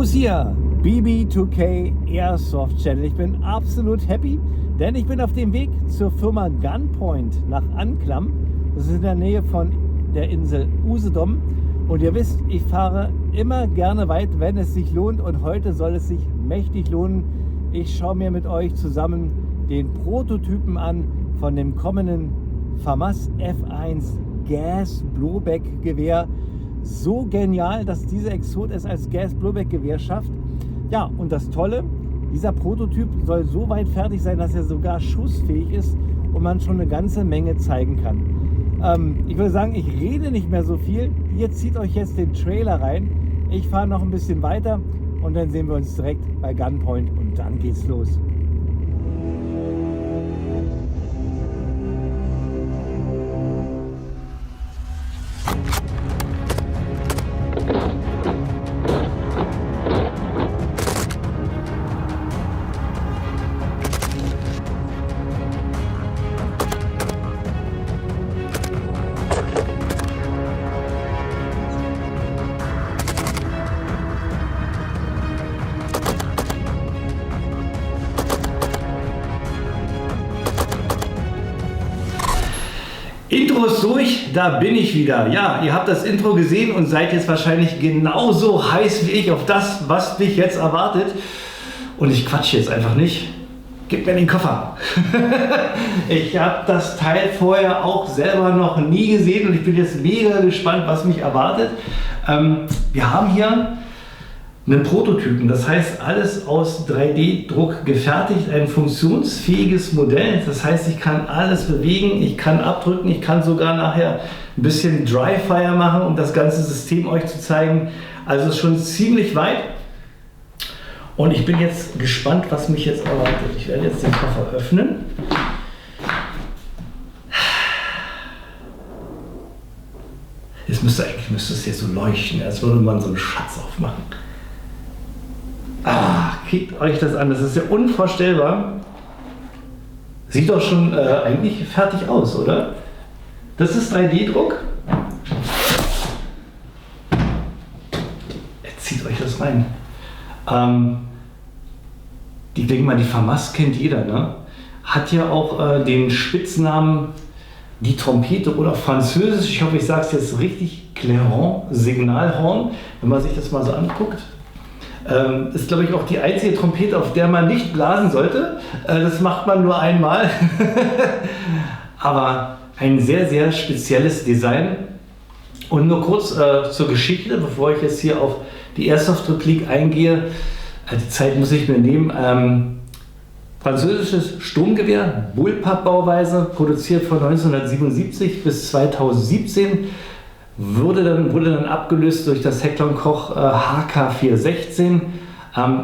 Lucia, BB2K Airsoft Channel. Ich bin absolut happy, denn ich bin auf dem Weg zur Firma Gunpoint nach Anklam. Das ist in der Nähe von der Insel Usedom. Und ihr wisst, ich fahre immer gerne weit, wenn es sich lohnt. Und heute soll es sich mächtig lohnen. Ich schaue mir mit euch zusammen den Prototypen an von dem kommenden FAMAS F1 Gas Blowback Gewehr. So genial, dass dieser Exot es als Gas Blowback Gewehr schafft. Ja, und das Tolle, dieser Prototyp soll so weit fertig sein, dass er sogar schussfähig ist und man schon eine ganze Menge zeigen kann. Ich würde sagen, ich rede nicht mehr so viel. Ihr zieht euch jetzt den Trailer rein. Ich fahre noch ein bisschen weiter und dann sehen wir uns direkt bei Gunpoint und dann geht's los. Intro ist durch, da bin ich wieder. Ja, ihr habt das Intro gesehen und seid jetzt wahrscheinlich genauso heiß wie ich auf das, was mich jetzt erwartet. Und ich quatsche jetzt einfach nicht. Gib mir den Koffer. Ich habe das Teil vorher auch selber noch nie gesehen und ich bin jetzt mega gespannt, was mich erwartet. Wir haben hier einen Prototypen, das heißt alles aus 3D-Druck gefertigt, ein funktionsfähiges Modell. Das heißt, ich kann alles bewegen, ich kann abdrücken, ich kann sogar nachher ein bisschen Dry-Fire machen, um das ganze System euch zu zeigen. Also ist schon ziemlich weit. Und ich bin jetzt gespannt, was mich jetzt erwartet. Ich werde jetzt den Koffer öffnen. Jetzt müsste es hier so leuchten, als würde man so einen Schatz aufmachen. Kriegt euch das an, das ist ja unvorstellbar. Sieht doch schon eigentlich fertig aus, oder? Das ist 3D-Druck. Jetzt zieht euch das rein. Ich denke mal, die FAMAS kennt jeder, ne? Hat ja auch den Spitznamen die Trompete oder französisch, ich hoffe, ich sage es jetzt richtig, Clairon, Signalhorn, wenn man sich das mal so anguckt. Ist, glaube ich, auch die einzige Trompete, auf der man nicht blasen sollte. Das macht man nur einmal. Aber ein sehr, sehr spezielles Design. Und nur kurz zur Geschichte, bevor ich jetzt hier auf die Airsoft-Replik eingehe. Die Zeit muss ich mir nehmen. Französisches Sturmgewehr, Bullpup-Bauweise, produziert von 1977 bis 2017. Wurde dann abgelöst durch das Heckler & Koch HK416.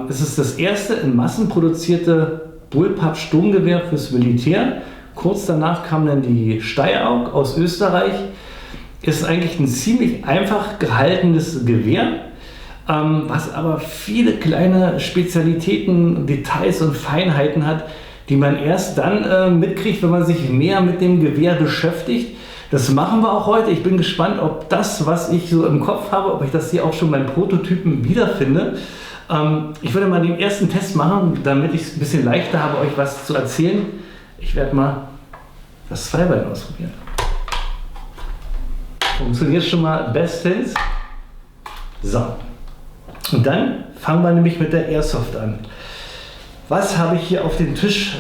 Es ist das erste in Massen produzierte Bullpup-Sturmgewehr fürs Militär. Kurz danach kam dann die Steyr-AUG aus Österreich. Ist eigentlich ein ziemlich einfach gehaltenes Gewehr, was aber viele kleine Spezialitäten, Details und Feinheiten hat, die man erst dann mitkriegt, wenn man sich mehr mit dem Gewehr beschäftigt. Das machen wir auch heute. Ich bin gespannt, ob das, was ich so im Kopf habe, ob ich das hier auch schon beim Prototypen wiederfinde. Ich würde mal den ersten Test machen, damit ich es ein bisschen leichter habe, euch was zu erzählen. Ich werde mal das Zweibein ausprobieren. Funktioniert schon mal bestens. So. Und dann fangen wir nämlich mit der Airsoft an. Was habe ich hier auf dem Tisch?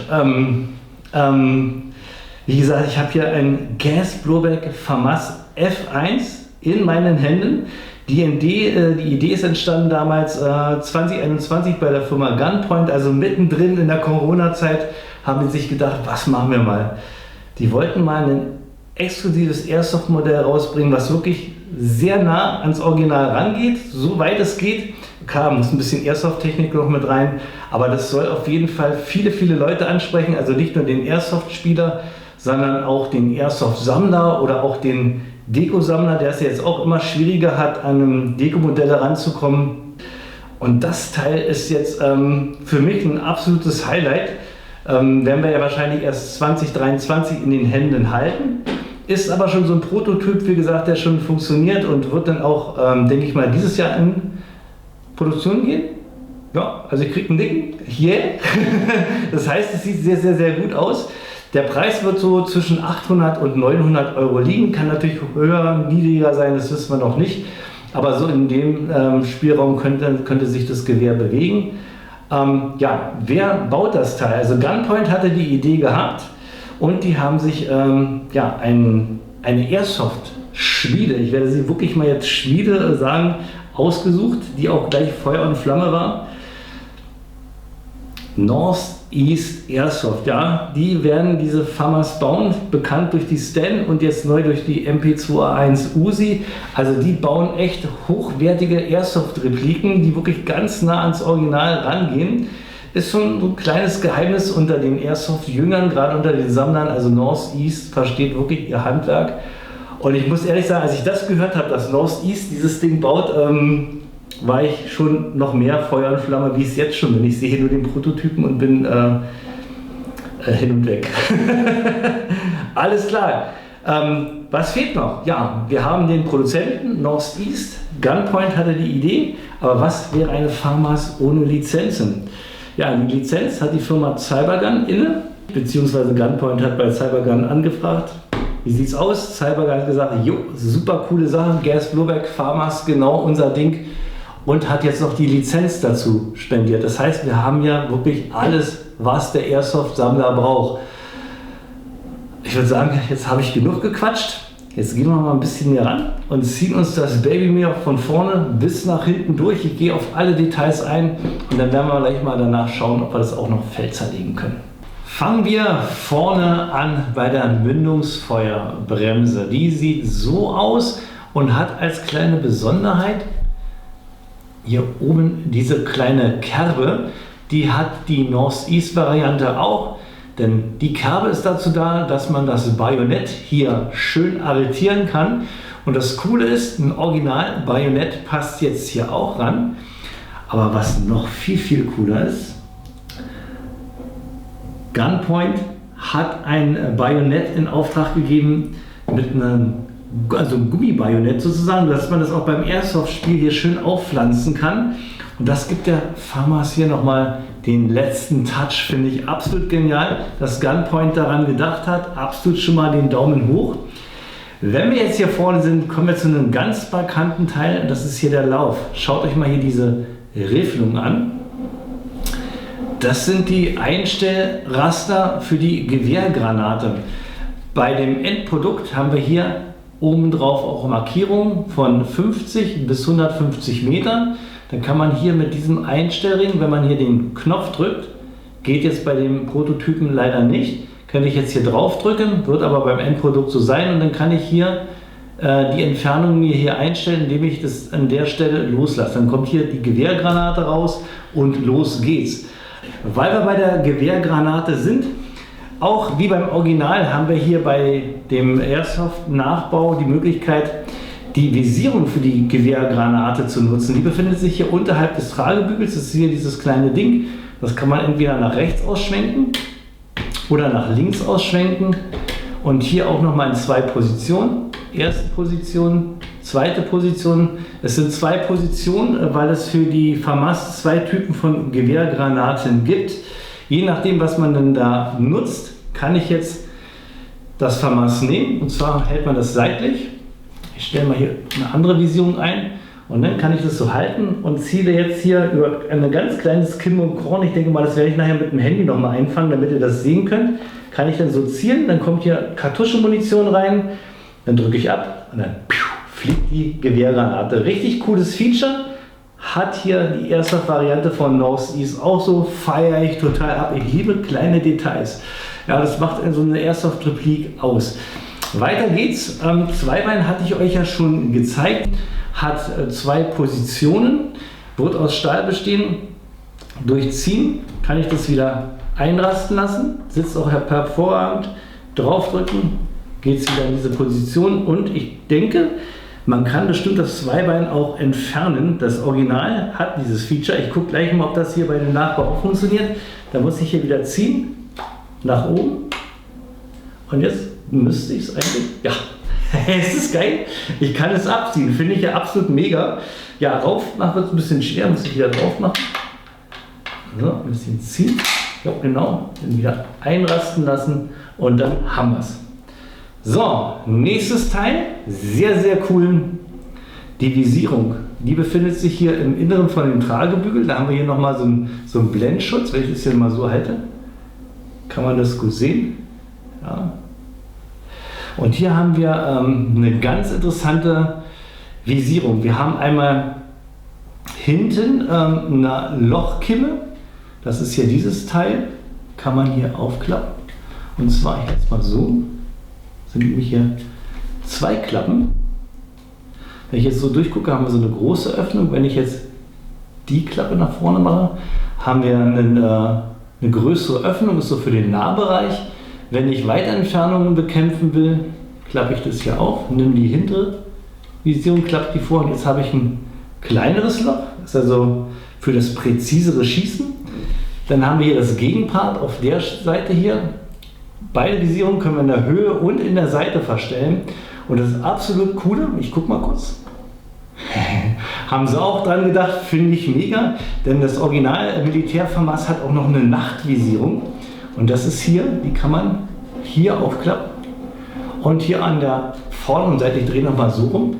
Wie gesagt, ich habe hier ein Gas Blowback FAMAS F1 in meinen Händen. Die Idee ist entstanden damals 2021 bei der Firma Gunpoint, also mittendrin in der Corona-Zeit haben die sich gedacht, was machen wir mal? Die wollten mal ein exklusives Airsoft-Modell rausbringen, was wirklich sehr nah ans Original rangeht, so weit es geht. Klar, muss ein bisschen Airsoft-Technik noch mit rein, aber das soll auf jeden Fall viele, viele Leute ansprechen, also nicht nur den Airsoft-Spieler, sondern auch den Airsoft-Sammler oder auch den Deko-Sammler, der es jetzt auch immer schwieriger hat, an einem Dekomodell heranzukommen. Und das Teil ist jetzt für mich ein absolutes Highlight. Werden wir ja wahrscheinlich erst 2023 in den Händen halten. Ist aber schon so ein Prototyp, wie gesagt, der schon funktioniert und wird dann auch, denke ich mal, dieses Jahr in Produktion gehen. Ja, also ich kriege einen dicken, yeah. Das heißt, es sieht sehr, sehr, sehr gut aus. Der Preis wird so zwischen 800 und 900 Euro liegen, kann natürlich höher, niedriger sein, das wissen wir noch nicht. Aber so in dem Spielraum könnte sich das Gewehr bewegen. Ja, wer baut das Teil? Also Gunpoint hatte die Idee gehabt und die haben sich ja, eine Airsoft-Schmiede, ich werde sie wirklich mal jetzt Schmiede sagen, ausgesucht, die auch gleich Feuer und Flamme war. Northeast Airsoft, ja, die werden diese FAMAS bauen, bekannt durch die Sten und jetzt neu durch die MP2A1 Uzi. Also die bauen echt hochwertige Airsoft-Repliken, die wirklich ganz nah ans Original rangehen. Ist schon so ein kleines Geheimnis unter den Airsoft-Jüngern, gerade unter den Sammlern. Also Northeast versteht wirklich ihr Handwerk. Und ich muss ehrlich sagen, als ich das gehört habe, dass Northeast dieses Ding baut, war ich schon noch mehr Feuer und Flamme, wie es jetzt schon bin. Ich sehe nur den Prototypen und bin hin und weg. Alles klar. Was fehlt noch? Ja, wir haben den Produzenten Northeast. Gunpoint hatte die Idee, aber was wäre eine FAMAS ohne Lizenzen? Ja, die Lizenz hat die Firma Cybergun inne, beziehungsweise Gunpoint hat bei Cybergun angefragt. Wie sieht's aus? Cybergun hat gesagt, jo, super coole Sache, Gas Blowback, FAMAS, genau unser Ding. Und hat jetzt noch die Lizenz dazu spendiert. Das heißt, wir haben ja wirklich alles, was der Airsoft-Sammler braucht. Ich würde sagen, jetzt habe ich genug gequatscht. Jetzt gehen wir mal ein bisschen mehr ran und ziehen uns das Baby mir von vorne bis nach hinten durch. Ich gehe auf alle Details ein und dann werden wir gleich mal danach schauen, ob wir das auch noch fett zerlegen können. Fangen wir vorne an bei der Mündungsfeuerbremse. Die sieht so aus und hat als kleine Besonderheit hier oben diese kleine Kerbe, die hat die Northeast-Variante auch, denn die Kerbe ist dazu da, dass man das Bajonett hier schön arretieren kann. Und das Coole ist, ein Original-Bajonett passt jetzt hier auch ran. Aber was noch viel, viel cooler ist, Gunpoint hat ein Bajonett in Auftrag gegeben mit einem Gummibajonett sozusagen, dass man das auch beim Airsoft-Spiel hier schön aufpflanzen kann. Und das gibt der FAMAS hier nochmal den letzten Touch, finde ich absolut genial, dass Gunpoint daran gedacht hat. Absolut schon mal den Daumen hoch. Wenn wir jetzt hier vorne sind, kommen wir zu einem ganz markanten Teil, das ist hier der Lauf. Schaut euch mal hier diese Rifflung an. Das sind die Einstellraster für die Gewehrgranate. Bei dem Endprodukt haben wir hier obendrauf auch Markierungen von 50 bis 150 Metern. Dann kann man hier mit diesem Einstellring, wenn man hier den Knopf drückt, geht jetzt bei dem Prototypen leider nicht, kann ich jetzt hier drauf drücken, wird aber beim Endprodukt so sein und dann kann ich hier die Entfernung mir hier einstellen, indem ich das an der Stelle loslasse. Dann kommt hier die Gewehrgranate raus und los geht's. Weil wir bei der Gewehrgranate sind, auch wie beim Original haben wir hier bei dem Airsoft-Nachbau die Möglichkeit, die Visierung für die Gewehrgranate zu nutzen. Die befindet sich hier unterhalb des Tragebügels. Das ist hier dieses kleine Ding. Das kann man entweder nach rechts ausschwenken oder nach links ausschwenken. Und hier auch nochmal in zwei Positionen. Erste Position, zweite Position. Es sind zwei Positionen, weil es für die FAMAS zwei Typen von Gewehrgranaten gibt. Je nachdem, was man denn da nutzt, kann ich jetzt das FAMAS nehmen. Und zwar hält man das seitlich. Ich stelle mal hier eine andere Visierung ein und dann kann ich das so halten und ziele jetzt hier über ein ganz kleines Kim und Korn. Ich denke mal, das werde ich nachher mit dem Handy nochmal einfangen, damit ihr das sehen könnt. Kann ich dann so zielen, dann kommt hier Kartuschenmunition rein, dann drücke ich ab und dann fliegt die Gewehrgranate. Richtig cooles Feature. Hat hier die erste Variante von Northeast auch so, feiere ich total ab. Ich liebe kleine Details. Ja, das macht so eine Airsoft-Replik aus. Weiter geht's. Zweibein hatte ich euch ja schon gezeigt. Hat zwei Positionen, wird aus Stahl bestehen. Durchziehen kann ich das wieder einrasten lassen. Sitzt auch hervorragend. Draufdrücken, geht es wieder in diese Position. Und ich denke, man kann bestimmt das Zweibein auch entfernen. Das Original hat dieses Feature. Ich gucke gleich mal, ob das hier bei dem Nachbau auch funktioniert. Da muss ich hier wieder ziehen, nach oben. Und jetzt müsste ich es eigentlich, ja, es ist geil. Ich kann es abziehen, finde ich ja absolut mega. Ja, rauf machen wird es ein bisschen schwer, muss ich wieder drauf machen. So, ein bisschen ziehen. Ja, genau. Dann wieder einrasten lassen und dann haben wir es. So, nächstes Teil. Sehr, sehr cool. Die Visierung. Die befindet sich hier im Inneren von dem Tragebügel. Da haben wir hier nochmal so einen Blendschutz. Wenn ich das hier mal so halte, kann man das gut sehen. Ja. Und hier haben wir eine ganz interessante Visierung. Wir haben einmal hinten eine Lochkimme. Das ist hier dieses Teil. Kann man hier aufklappen. Und zwar jetzt mal so. Sind nämlich hier zwei Klappen. Wenn ich jetzt so durchgucke, haben wir so eine große Öffnung. Wenn ich jetzt die Klappe nach vorne mache, haben wir eine größere Öffnung. Das ist so für den Nahbereich. Wenn ich Weitentfernungen bekämpfen will, klappe ich das hier auf, nehme die hintere Visierung, klappe die vor und jetzt habe ich ein kleineres Loch. Das ist also für das präzisere Schießen. Dann haben wir hier das Gegenpart auf der Seite hier. Beide Visierungen können wir in der Höhe und in der Seite verstellen. Und das absolut Coole, ich gucke mal kurz, haben sie auch dran gedacht, finde ich mega, denn das Original Militär-FAMAS hat auch noch eine Nachtvisierung. Und das ist hier, die kann man hier aufklappen. Und hier an der vorderen Seite, ich drehe nochmal so rum,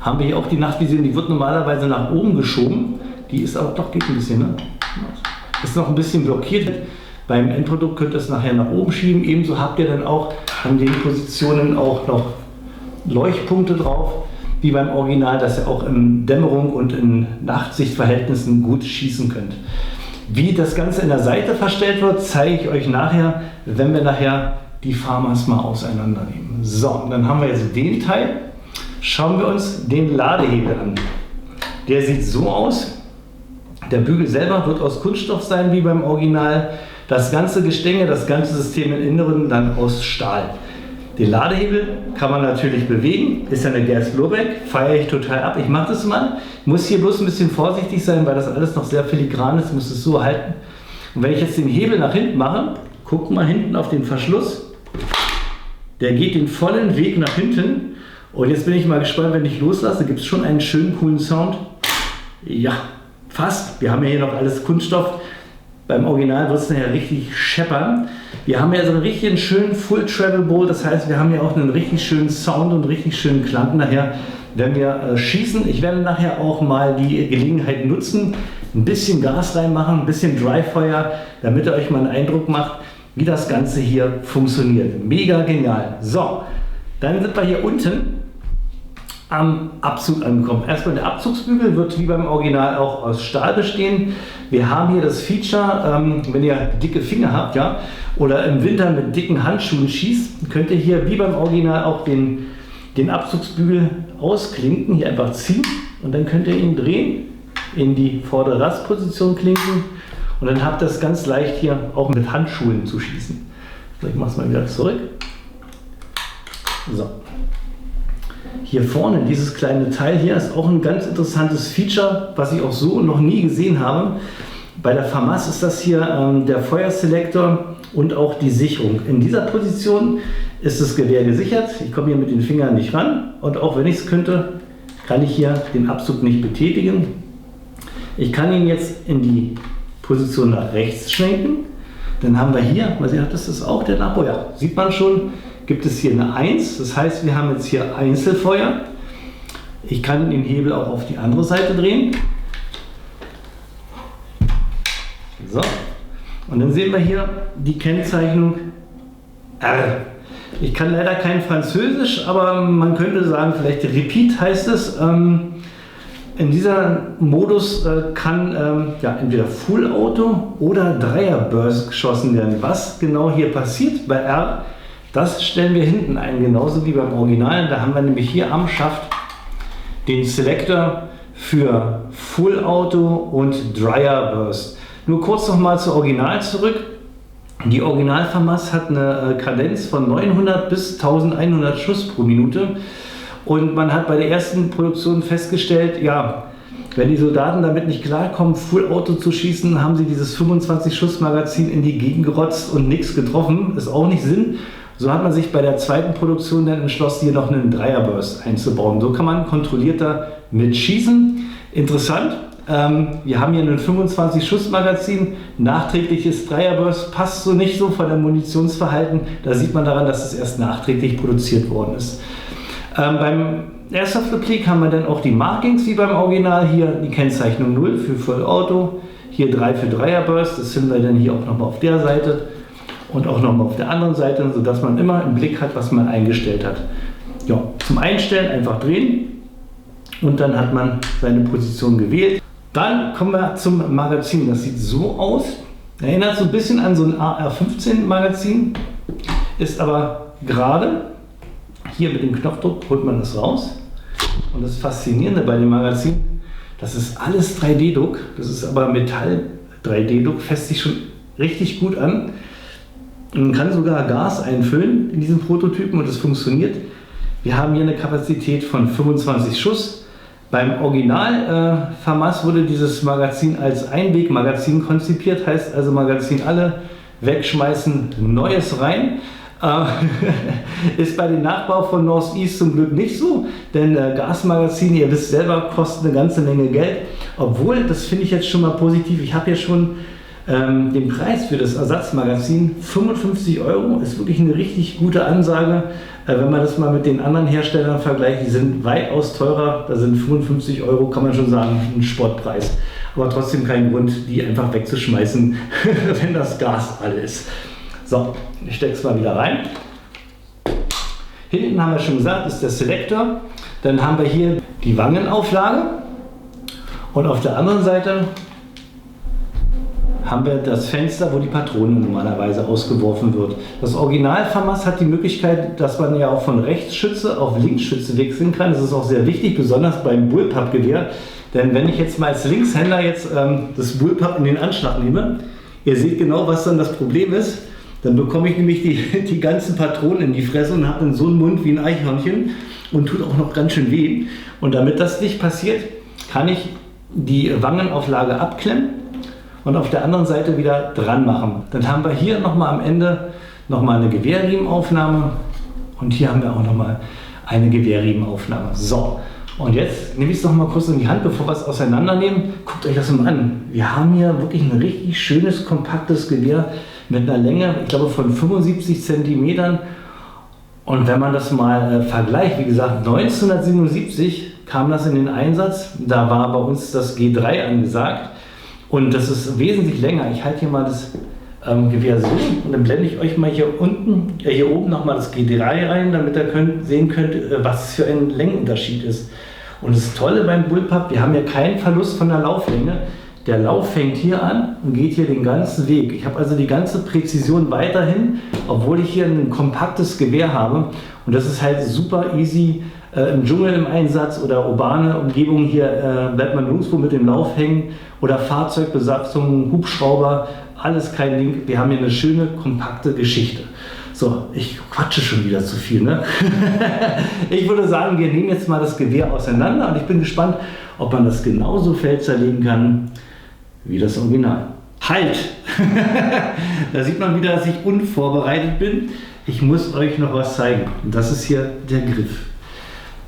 haben wir hier auch die Nachtvisierung, die wird normalerweise nach oben geschoben. Die ist aber doch, geht ein bisschen, ne? Ist noch ein bisschen blockiert. Beim Endprodukt könnt ihr es nachher nach oben schieben. Ebenso habt ihr dann auch an den Positionen auch noch Leuchtpunkte drauf, wie beim Original, dass ihr auch in Dämmerung und in Nachtsichtverhältnissen gut schießen könnt. Wie das Ganze in der Seite verstellt wird, zeige ich euch nachher, wenn wir nachher die FAMAS mal auseinandernehmen. So, und dann haben wir jetzt den Teil. Schauen wir uns den Ladehebel an. Der sieht so aus. Der Bügel selber wird aus Kunststoff sein, wie beim Original. Das ganze Gestänge, das ganze System im Inneren dann aus Stahl. Den Ladehebel kann man natürlich bewegen, ist ja eine Gas Blowback, feiere ich total ab. Ich mache das mal, muss hier bloß ein bisschen vorsichtig sein, weil das alles noch sehr filigran ist, muss es so halten. Und wenn ich jetzt den Hebel nach hinten mache, guck mal hinten auf den Verschluss, der geht den vollen Weg nach hinten. Und jetzt bin ich mal gespannt, wenn ich loslasse, gibt es schon einen schönen, coolen Sound. Ja, fast. Wir haben ja hier noch alles Kunststoff. Beim Original wird es nachher richtig scheppern. Wir haben ja so einen richtig schönen Full Travel Bowl, das heißt, wir haben ja auch einen richtig schönen Sound und richtig schönen Klang nachher, wenn wir schießen. Ich werde nachher auch mal die Gelegenheit nutzen, ein bisschen Gas reinmachen, ein bisschen Dryfeuer, damit ihr euch mal einen Eindruck macht, wie das Ganze hier funktioniert. Mega genial. So, dann sind wir hier unten am Abzug angekommen. Erstmal der Abzugsbügel wird wie beim Original auch aus Stahl bestehen. Wir haben hier das Feature, wenn ihr dicke Finger habt, ja, oder im Winter mit dicken Handschuhen schießt, könnt ihr hier wie beim Original auch den Abzugsbügel ausklinken, hier einfach ziehen und dann könnt ihr ihn drehen, in die vordere Rastposition klinken und dann habt ihr es ganz leicht hier auch mit Handschuhen zu schießen. Vielleicht mach's mal wieder zurück. So. Hier vorne, dieses kleine Teil hier, ist auch ein ganz interessantes Feature, was ich auch so noch nie gesehen habe. Bei der FAMAS ist das hier der Feuerselektor und auch die Sicherung. In dieser Position ist das Gewehr gesichert. Ich komme hier mit den Fingern nicht ran und auch wenn ich es könnte, kann ich hier den Abzug nicht betätigen. Ich kann ihn jetzt in die Position nach rechts schwenken. Dann haben wir hier, mal sehen, das ist auch der Nachbau, ja, sieht man schon, gibt es hier eine 1, das heißt, wir haben jetzt hier Einzelfeuer. Ich kann den Hebel auch auf die andere Seite drehen. So, und dann sehen wir hier die Kennzeichnung R. Ich kann leider kein Französisch, aber man könnte sagen, vielleicht Repeat heißt es. In dieser Modus kann ja, entweder Full Auto oder Dreierburst geschossen werden. Was genau hier passiert bei R, das stellen wir hinten ein, genauso wie beim Original. Da haben wir nämlich hier am Schaft den Selektor für Full Auto und Dreierburst. Nur kurz noch mal zu Original zurück. Die Original FAMAS hat eine Kadenz von 900 bis 1100 Schuss pro Minute. Und man hat bei der ersten Produktion festgestellt, ja, wenn die Soldaten damit nicht klarkommen, Full Auto zu schießen, haben sie dieses 25 Schuss Magazin in die Gegend gerotzt und nichts getroffen. Ist auch nicht Sinn, So hat man sich bei der zweiten Produktion dann entschlossen, hier noch einen Dreierburst einzubauen. So kann man kontrollierter mitschießen. Interessant, wir haben hier ein 25-Schuss-Magazin, nachträgliches Dreierburst, passt so nicht so von dem Munitionsverhalten. Da sieht man daran, dass es erst nachträglich produziert worden ist. Beim Airsoft Replique haben wir dann auch die Markings wie beim Original. Hier die Kennzeichnung 0 für Vollauto, hier 3 für Dreierburst. Das finden wir dann hier auch nochmal auf der Seite und auch nochmal auf der anderen Seite, sodass man immer im Blick hat, was man eingestellt hat. Ja, zum Einstellen einfach drehen und dann hat man seine Position gewählt. Dann kommen wir zum Magazin. Das sieht so aus. Erinnert so ein bisschen an so ein AR-15 Magazin, ist aber gerade. Hier mit dem Knopfdruck holt man das raus. Und das Faszinierende bei dem Magazin, das ist alles 3D-Druck. Das ist aber Metall 3D-Druck, fässt sich schon richtig gut an. Man kann sogar Gas einfüllen in diesen Prototypen und es funktioniert. Wir haben hier eine Kapazität von 25 Schuss. Beim Original FAMAS wurde dieses Magazin als Einwegmagazin konzipiert, heißt also Magazin alle wegschmeißen, neues rein. Ist bei den Nachbau von Northeast zum Glück nicht so, denn Gasmagazine, ihr wisst selber, kosten eine ganze Menge Geld. Obwohl, das finde ich jetzt schon mal positiv, ich habe ja schon den Preis für das Ersatzmagazin, 55 €, ist wirklich eine richtig gute Ansage. Wenn man das mal mit den anderen Herstellern vergleicht, die sind weitaus teurer, da sind 55 €, kann man schon sagen, ein Sportpreis. Aber trotzdem kein Grund, die einfach wegzuschmeißen, wenn das Gas alle ist. So, ich stecke es mal wieder rein. Hinten haben wir schon gesagt, ist der Selektor. Dann haben wir hier die Wangenauflage. Und auf der anderen Seite haben wir das Fenster, wo die Patrone normalerweise ausgeworfen wird. Das Original FAMAS hat die Möglichkeit, dass man ja auch von Rechtsschütze auf Linksschütze wechseln kann. Das ist auch sehr wichtig, besonders beim Bullpup-Gewehr. Denn wenn ich jetzt mal als Linkshänder jetzt das Bullpup in den Anschlag nehme, ihr seht genau, was dann das Problem ist. Dann bekomme ich nämlich die ganzen Patronen in die Fresse und habe dann so einen Mund wie ein Eichhörnchen und tut auch noch ganz schön weh. Und damit das nicht passiert, kann ich die Wangenauflage abklemmen und auf der anderen Seite wieder dran machen. Dann haben wir hier nochmal am Ende nochmal eine Gewehrriemenaufnahme und hier haben wir auch nochmal eine Gewehrriemenaufnahme. So, und jetzt nehme ich es noch mal kurz in die Hand, bevor wir es auseinandernehmen. Guckt euch das mal an. Wir haben hier wirklich ein richtig schönes, kompaktes Gewehr mit einer Länge, ich glaube, von 75 cm. Und wenn man das mal vergleicht, wie gesagt, 1977 kam das in den Einsatz. Da war bei uns das G3 angesagt. Und das ist wesentlich länger. Ich halte hier mal das Gewehr so und dann blende ich euch mal hier unten, hier oben nochmal das G3 rein, damit ihr sehen könnt, was es für ein Längenunterschied ist. Und das Tolle beim Bullpup, wir haben ja keinen Verlust von der Lauflänge. Der Lauf fängt hier an und geht hier den ganzen Weg. Ich habe also die ganze Präzision weiterhin, obwohl ich hier ein kompaktes Gewehr habe. Und das ist halt super easy im Dschungel im Einsatz oder urbane Umgebung. Hier bleibt man nirgendwo mit dem Lauf hängen oder Fahrzeugbesatzung, Hubschrauber, alles kein Ding. Wir haben hier eine schöne, kompakte Geschichte. So, ich quatsche schon wieder zu viel, ne? Ich würde sagen, wir nehmen jetzt mal das Gewehr auseinander und ich bin gespannt, ob man das genauso zerlegen kann wie das Original. Halt! Da sieht man wieder, dass ich unvorbereitet bin. Ich muss euch noch was zeigen. Und das ist hier der Griff.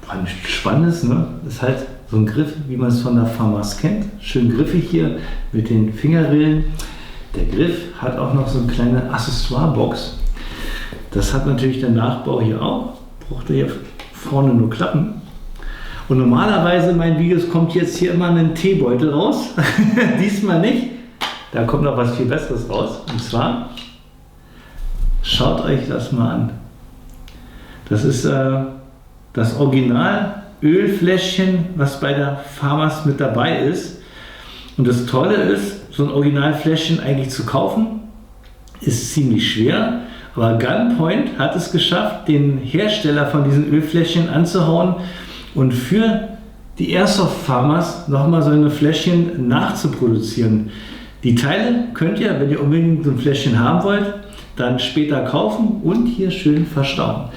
Ein spannendes, ne? Das ist halt so ein Griff, wie man es von der FAMAS kennt. Schön griffig hier mit den Fingerrillen. Der Griff hat auch noch so eine kleine Accessoire-Box. Das hat natürlich der Nachbau hier auch. Braucht er hier vorne nur Klappen. Und normalerweise in meinen Videos kommt jetzt hier immer ein Teebeutel raus. Diesmal nicht. Da kommt noch was viel Besseres raus. Und zwar, schaut euch das mal an. Das ist das Original Ölfläschchen, was bei der FAMAS mit dabei ist. Und das Tolle ist, so ein Originalfläschchen eigentlich zu kaufen, ist ziemlich schwer. Aber Gunpoint hat es geschafft, den Hersteller von diesen Ölfläschchen anzuhauen und für die Airsoft FAMAS nochmal so eine Fläschchen nachzuproduzieren. Die Teile könnt ihr, wenn ihr unbedingt so ein Fläschchen haben wollt, dann später kaufen und hier schön verstauen.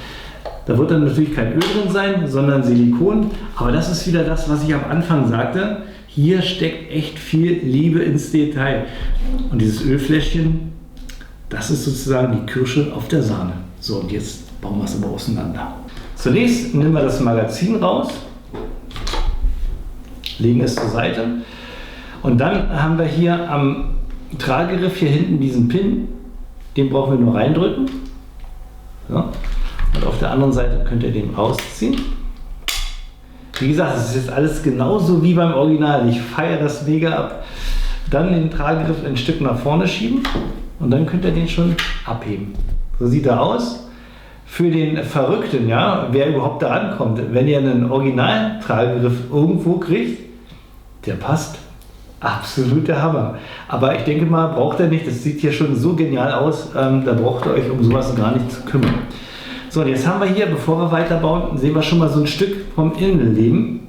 Da wird dann natürlich kein Öl drin sein, sondern Silikon. Aber das ist wieder das, was ich am Anfang sagte. Hier steckt echt viel Liebe ins Detail. Und dieses Ölfläschchen, das ist sozusagen die Kirsche auf der Sahne. So, und jetzt bauen wir es aber auseinander. Zunächst nehmen wir das Magazin raus, legen es zur Seite und dann haben wir hier am Tragegriff hier hinten diesen Pin, den brauchen wir nur reindrücken. So. Und auf der anderen Seite könnt ihr den rausziehen. Wie gesagt, es ist jetzt alles genauso wie beim Original. Ich feiere das mega ab. Dann den Tragegriff ein Stück nach vorne schieben und dann könnt ihr den schon abheben. So sieht er aus. Für den Verrückten, ja, wer überhaupt da rankommt, wenn ihr einen Original-Tragegriff irgendwo kriegt, der passt. Absolut der Hammer. Aber ich denke mal, braucht er nicht. Das sieht hier schon so genial aus. Da braucht ihr euch um sowas gar nicht zu kümmern. So, und jetzt haben wir hier, bevor wir weiterbauen, sehen wir schon mal so ein Stück vom Innenleben.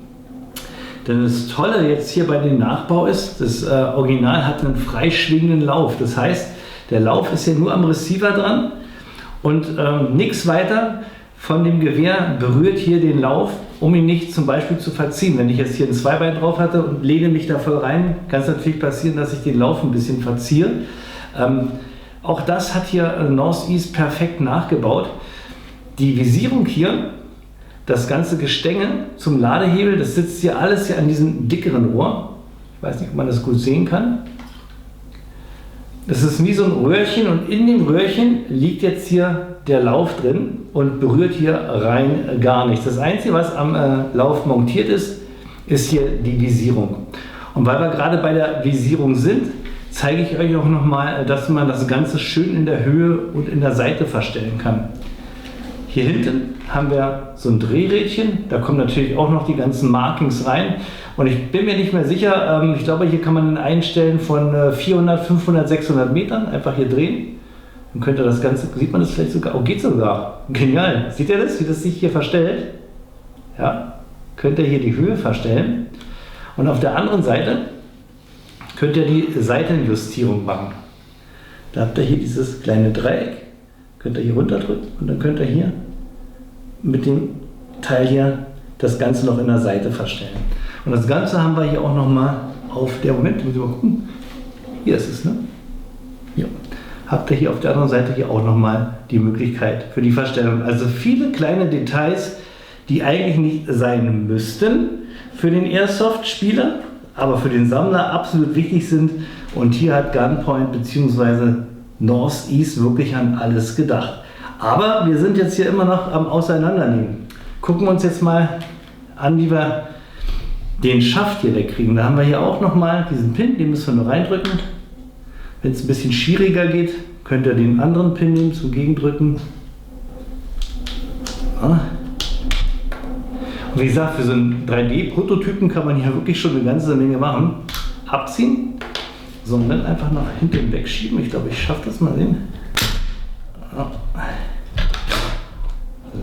Denn das Tolle jetzt hier bei dem Nachbau ist, das Original hat einen freischwingenden Lauf. Das heißt, der Lauf ist ja nur am Receiver dran und nichts weiter von dem Gewehr berührt hier den Lauf, um ihn nicht zum Beispiel zu verziehen. Wenn ich jetzt hier ein Zweibein drauf hatte und lehne mich da voll rein, kann es natürlich passieren, dass ich den Lauf ein bisschen verziehe. Auch das hat hier Northeast perfekt nachgebaut. Die Visierung hier, das ganze Gestänge zum Ladehebel, das sitzt hier alles hier an diesem dickeren Rohr. Ich weiß nicht, ob man das gut sehen kann. Das ist wie so ein Röhrchen und in dem Röhrchen liegt jetzt hier der Lauf drin und berührt hier rein gar nichts. Das Einzige, was am Lauf montiert ist, ist hier die Visierung. Und weil wir gerade bei der Visierung sind, zeige ich euch auch nochmal, dass man das Ganze schön in der Höhe und in der Seite verstellen kann. Hier hinten haben wir so ein Drehrädchen, da kommen natürlich auch noch die ganzen Markings rein und ich bin mir nicht mehr sicher, ich glaube hier kann man einstellen von 400, 500, 600 Metern, einfach hier drehen. Dann könnt ihr das Ganze, sieht man das vielleicht sogar, oh geht sogar, genial, seht ihr das, wie das sich hier verstellt? Ja, könnt ihr hier die Höhe verstellen und auf der anderen Seite könnt ihr die Seitenjustierung machen. Da habt ihr hier dieses kleine Dreieck, könnt ihr hier runterdrücken und dann könnt ihr hier mit dem Teil hier das Ganze noch in der Seite verstellen. Und das Ganze haben wir hier auch nochmal auf der, Moment, muss ich mal gucken, hier ist es, ne? Ja. Habt ihr hier auf der anderen Seite hier auch nochmal die Möglichkeit für die Verstellung. Also viele kleine Details, die eigentlich nicht sein müssten für den Airsoft-Spieler, aber für den Sammler absolut wichtig sind. Und hier hat Gunpoint bzw. Northeast wirklich an alles gedacht. Aber wir sind jetzt hier immer noch am Auseinandernehmen. Gucken wir uns jetzt mal an, wie wir den Schaft hier wegkriegen. Da haben wir hier auch nochmal diesen Pin, den müssen wir nur reindrücken. Wenn es ein bisschen schwieriger geht, könnt ihr den anderen Pin nehmen zum Gegendrücken. Ja. Und wie gesagt, für so einen 3D-Prototypen kann man hier wirklich schon eine ganze Menge machen. Abziehen, so und dann einfach nach hinten wegschieben. Ich glaube, ich schaffe das mal sehen.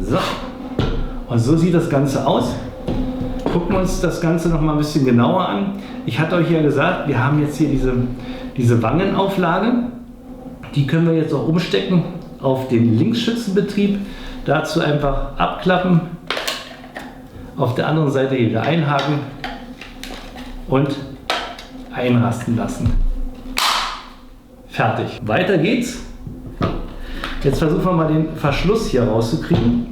So, und so sieht das Ganze aus. Gucken wir uns das Ganze noch mal ein bisschen genauer an. Ich hatte euch ja gesagt, wir haben jetzt hier diese Wangenauflage. Die können wir jetzt auch umstecken auf den Linksschützenbetrieb. Dazu einfach abklappen, auf der anderen Seite hier wieder einhaken und einrasten lassen. Fertig. Weiter geht's. Jetzt versuchen wir mal den Verschluss hier rauszukriegen.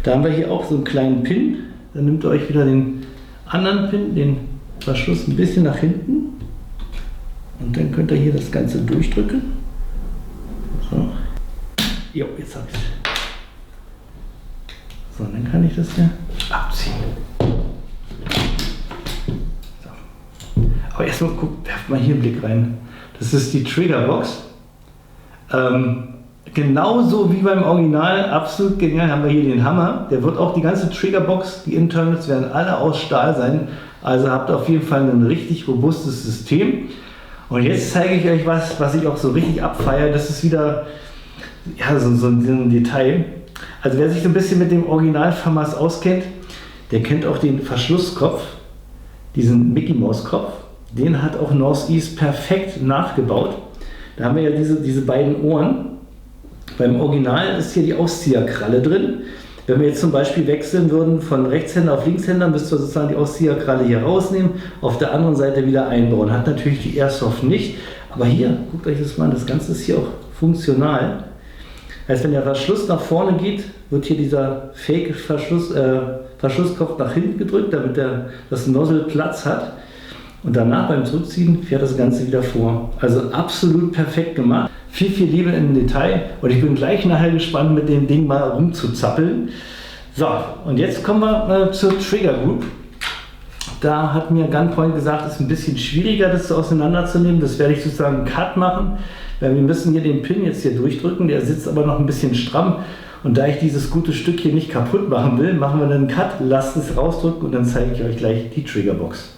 Da haben wir hier auch so einen kleinen Pin. Dann nehmt ihr euch wieder den anderen Pin, den Verschluss ein bisschen nach hinten. Und dann könnt ihr hier das Ganze durchdrücken. So. Jo, jetzt habe ich es. So, und dann kann ich das hier abziehen. So. Aber erstmal werft mal hier einen Blick rein. Das ist die Triggerbox. Genauso wie beim Original, absolut genial, haben wir hier den Hammer. Der wird auch die ganze Triggerbox, die Internals werden alle aus Stahl sein. Also habt ihr auf jeden Fall ein richtig robustes System. Und jetzt zeige ich euch was ich auch so richtig abfeiere. Das ist wieder ja, so ein Detail. Also wer sich so ein bisschen mit dem Original FAMAS auskennt, der kennt auch den Verschlusskopf, diesen Mickey Maus Kopf. Den hat auch Northeast perfekt nachgebaut. Da haben wir ja diese beiden Ohren. Beim Original ist hier die Auszieherkralle drin. Wenn wir jetzt zum Beispiel wechseln würden von Rechtshänder auf Linkshänder, müsst ihr sozusagen die Auszieherkralle hier rausnehmen, auf der anderen Seite wieder einbauen. Hat natürlich die Airsoft nicht, aber hier, guckt euch das mal an, das Ganze ist hier auch funktional. Heißt, wenn der Verschluss nach vorne geht, wird hier dieser Fake-Verschlusskopf nach hinten gedrückt, damit das Nozzle Platz hat. Und danach beim Zurückziehen fährt das Ganze wieder vor. Also absolut perfekt gemacht. Viel, viel Liebe im Detail. Und ich bin gleich nachher gespannt, mit dem Ding mal rumzuzappeln. So, und jetzt kommen wir zur Trigger Group. Da hat mir Gunpoint gesagt, es ist ein bisschen schwieriger, das auseinanderzunehmen. Das werde ich sozusagen einen Cut machen. Weil wir müssen hier den Pin jetzt hier durchdrücken. Der sitzt aber noch ein bisschen stramm. Und da ich dieses gute Stück hier nicht kaputt machen will, machen wir einen Cut, lasst es rausdrücken und dann zeige ich euch gleich die Triggerbox.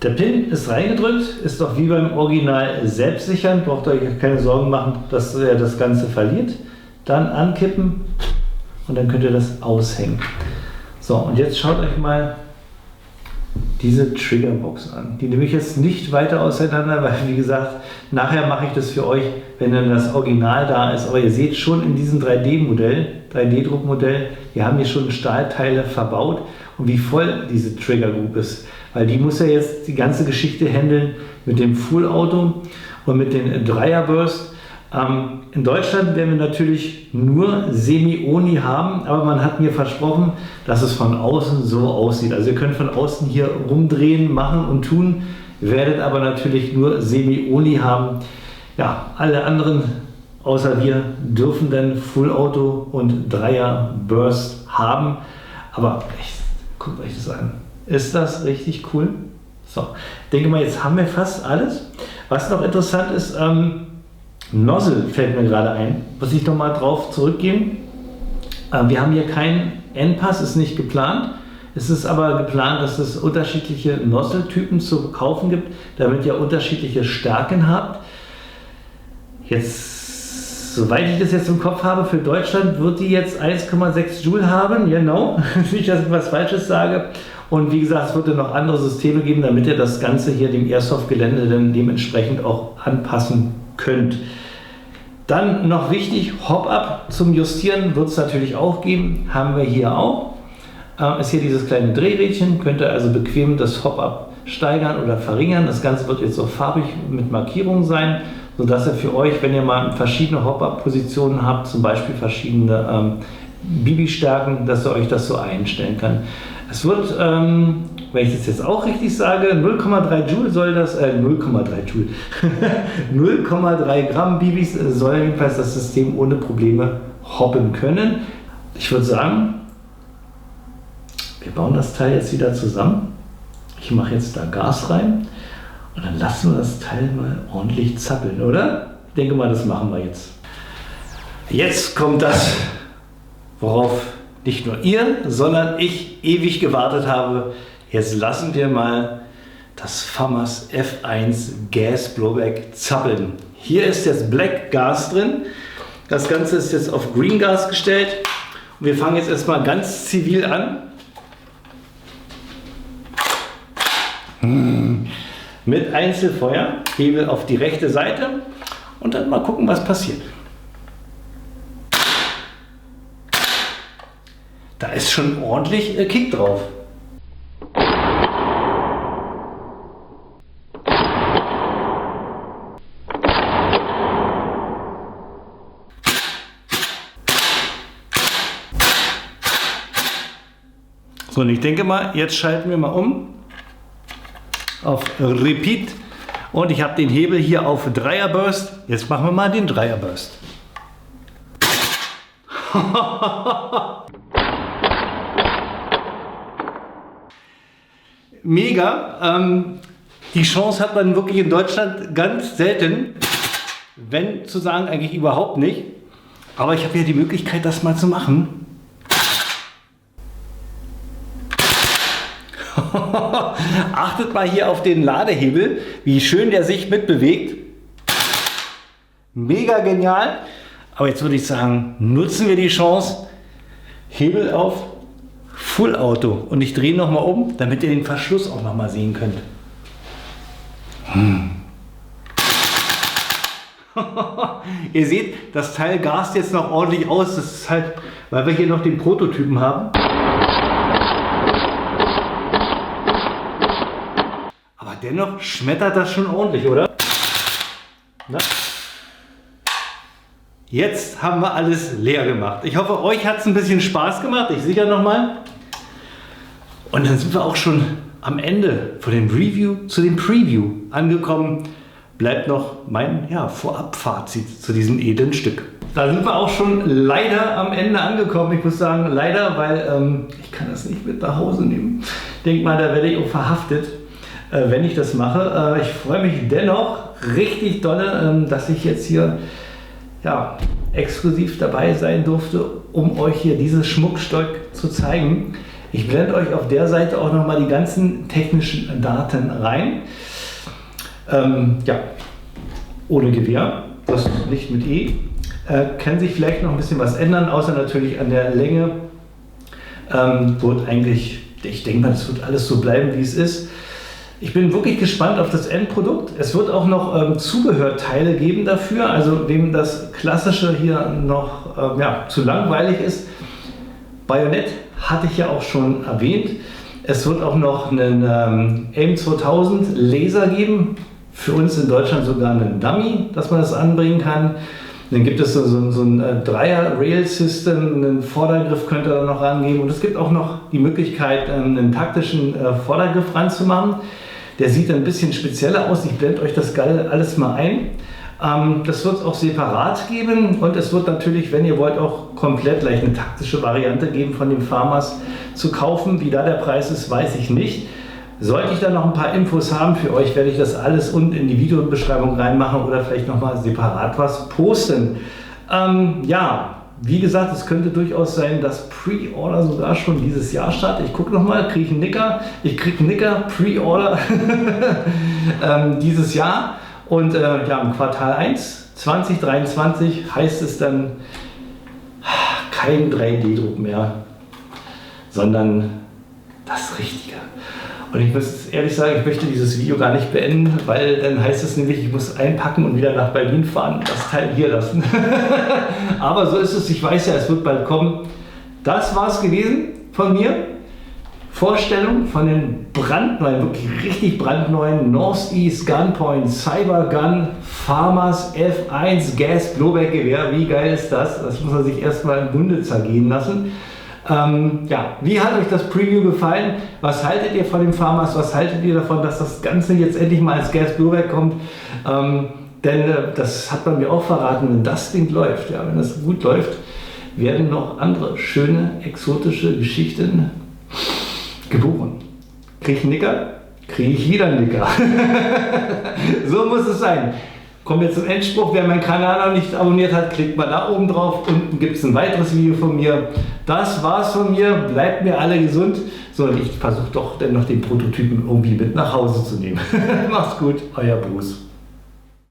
Der Pin ist reingedrückt, ist doch wie beim Original selbstsichernd, braucht euch keine Sorgen machen, dass er das Ganze verliert. Dann ankippen und dann könnt ihr das aushängen. So, und jetzt schaut euch mal diese Triggerbox an. Die nehme ich jetzt nicht weiter auseinander, weil wie gesagt, nachher mache ich das für euch, wenn dann das Original da ist. Aber ihr seht schon in diesem 3D-Druckmodell, wir haben hier schon Stahlteile verbaut und wie voll diese Trigger Group ist. Weil die muss ja jetzt die ganze Geschichte handeln mit dem Full Auto und mit den Dreierburst. In Deutschland werden wir natürlich nur Semi-Oni haben, aber man hat mir versprochen, dass es von außen so aussieht. Also ihr könnt von außen hier rumdrehen, machen und tun, werdet aber natürlich nur Semi-Oni haben. Ja, alle anderen außer wir dürfen dann Full Auto und Dreier-Burst haben. Aber echt, guckt euch das an. Ist das richtig cool? So, ich denke mal, jetzt haben wir fast alles. Was noch interessant ist, Nozzle fällt mir gerade ein. Muss ich nochmal drauf zurückgehen. Wir haben hier keinen Endpass, ist nicht geplant. Es ist aber geplant, dass es unterschiedliche Nozzle-Typen zu kaufen gibt, damit ihr unterschiedliche Stärken habt. Jetzt, soweit ich das jetzt im Kopf habe, für Deutschland wird die jetzt 1,6 Joule haben. Genau, nicht, dass ich was Falsches sage. Und wie gesagt, es wird dann noch andere Systeme geben, damit ihr das Ganze hier dem Airsoft-Gelände dann dementsprechend auch anpassen könnt. Dann noch wichtig, Hop-Up zum Justieren wird es natürlich auch geben, haben wir hier auch. Ist hier dieses kleine Drehrädchen, könnt ihr also bequem das Hop-Up steigern oder verringern. Das Ganze wird jetzt auch farbig mit Markierungen sein, sodass ihr für euch, wenn ihr mal verschiedene Hop-Up-Positionen habt, zum Beispiel verschiedene Bibi-Stärken, dass ihr euch das so einstellen kann. Es wird, wenn ich das jetzt auch richtig sage, 0,3 Joule soll das, 0,3 Joule, 0,3 Gramm Bibis soll jedenfalls das System ohne Probleme hoppen können. Ich würde sagen, wir bauen das Teil jetzt wieder zusammen. Ich mache jetzt da Gas rein und dann lassen wir das Teil mal ordentlich zappeln, oder? Ich denke mal, das machen wir jetzt. Jetzt kommt das, worauf nicht nur ihr, sondern ich ewig gewartet habe. Jetzt lassen wir mal das FAMAS F1 Gas Blowback zappeln. Hier ist jetzt Black Gas drin. Das Ganze ist jetzt auf Green Gas gestellt. Und wir fangen jetzt erstmal ganz zivil an. Mit Einzelfeuer. Hebel auf die rechte Seite. Und dann mal gucken, was passiert. Da ist schon ordentlich Kick drauf. So, und ich denke mal, jetzt schalten wir mal um auf Repeat und ich habe den Hebel hier auf Dreierburst. Jetzt machen wir mal den Dreierburst. Mega. Die Chance hat man wirklich in Deutschland ganz selten, wenn zu sagen eigentlich überhaupt nicht. Aber ich habe ja die Möglichkeit, das mal zu machen. Achtet mal hier auf den Ladehebel, wie schön der sich mitbewegt. Mega genial. Aber jetzt würde ich sagen, nutzen wir die Chance. Hebel auf Full Auto. Und ich drehe nochmal um, damit ihr den Verschluss auch nochmal sehen könnt. Ihr seht, das Teil gast jetzt noch ordentlich aus. Das ist halt, weil wir hier noch den Prototypen haben. Aber dennoch schmettert das schon ordentlich, oder? Na? jetzt haben wir alles leer gemacht. Ich hoffe, euch hat es ein bisschen Spaß gemacht. Ich sicher nochmal. Und dann sind wir auch schon am Ende von dem Review zu dem Preview angekommen. Bleibt noch mein Vorab-Fazit zu diesem edlen Stück. Da sind wir auch schon leider am Ende angekommen. Ich muss sagen, leider, weil ich kann das nicht mit nach Hause nehmen. Ich denke mal, da werde ich auch verhaftet, wenn ich das mache. Ich freue mich dennoch richtig dolle, dass ich jetzt hier exklusiv dabei sein durfte, um euch hier dieses Schmuckstück zu zeigen. Ich blende euch auf der Seite auch nochmal die ganzen technischen Daten rein. Ohne Gewehr, das nicht mit E. Kann sich vielleicht noch ein bisschen was ändern, außer natürlich an der Länge. Ich denke mal, das wird alles so bleiben, wie es ist. Ich bin wirklich gespannt auf das Endprodukt. Es wird auch noch Zubehörteile geben dafür, also wem das Klassische hier noch zu langweilig ist. Bajonett hatte ich ja auch schon erwähnt. Es wird auch noch einen AIM 2000 Laser geben. Für uns in Deutschland sogar einen Dummy, dass man das anbringen kann. Dann gibt es so ein Dreier-Rail-System, einen Vordergriff könnt ihr da noch rangeben. Und es gibt auch noch die Möglichkeit, einen taktischen Vordergriff ranzumachen. Der sieht ein bisschen spezieller aus. Ich blende euch das Geil alles mal ein. Das wird es auch separat geben. Und es wird natürlich, wenn ihr wollt, auch komplett gleich eine taktische Variante geben von dem Farmers zu kaufen. Wie da der Preis ist, weiß ich nicht. Sollte ich da noch ein paar Infos haben für euch, werde ich das alles unten in die Videobeschreibung reinmachen oder vielleicht nochmal separat was posten. Wie gesagt, es könnte durchaus sein, dass Pre-Order sogar schon dieses Jahr startet. Ich gucke nochmal, kriege ich einen Nicker? Ich kriege einen Nicker, Pre-Order dieses Jahr. Und im Quartal 1 2023 heißt es dann kein 3D-Druck mehr, sondern das Richtige. Und ich muss ehrlich sagen, ich möchte dieses Video gar nicht beenden, weil dann heißt es nämlich, ich muss einpacken und wieder nach Berlin fahren, das Teil hier lassen. Aber so ist es, ich weiß ja, es wird bald kommen. Das war es gewesen von mir. Vorstellung von den brandneuen, wirklich richtig brandneuen Northeast Gunpoint Cyber Gun Farmers F1 Gas Blowback Gewehr. Wie geil ist das? Das muss man sich erstmal im Munde zergehen lassen. Wie hat euch das Preview gefallen? Was haltet ihr von dem Farmers? Was haltet ihr davon, dass das Ganze jetzt endlich mal als Gas Blowback kommt? Denn das hat man mir auch verraten, wenn das Ding läuft, wenn das gut läuft, werden noch andere schöne, exotische Geschichten geboren. Kriege ich einen Nicker? Kriege ich wieder einen Nicker. So muss es sein. Kommen wir zum Endspruch. Wer meinen Kanal noch nicht abonniert hat, klickt mal da oben drauf. Unten gibt es ein weiteres Video von mir. Das war's von mir. Bleibt mir alle gesund. So, und ich versuche doch dann noch den Prototypen irgendwie mit nach Hause zu nehmen. Macht's gut, euer Bruce.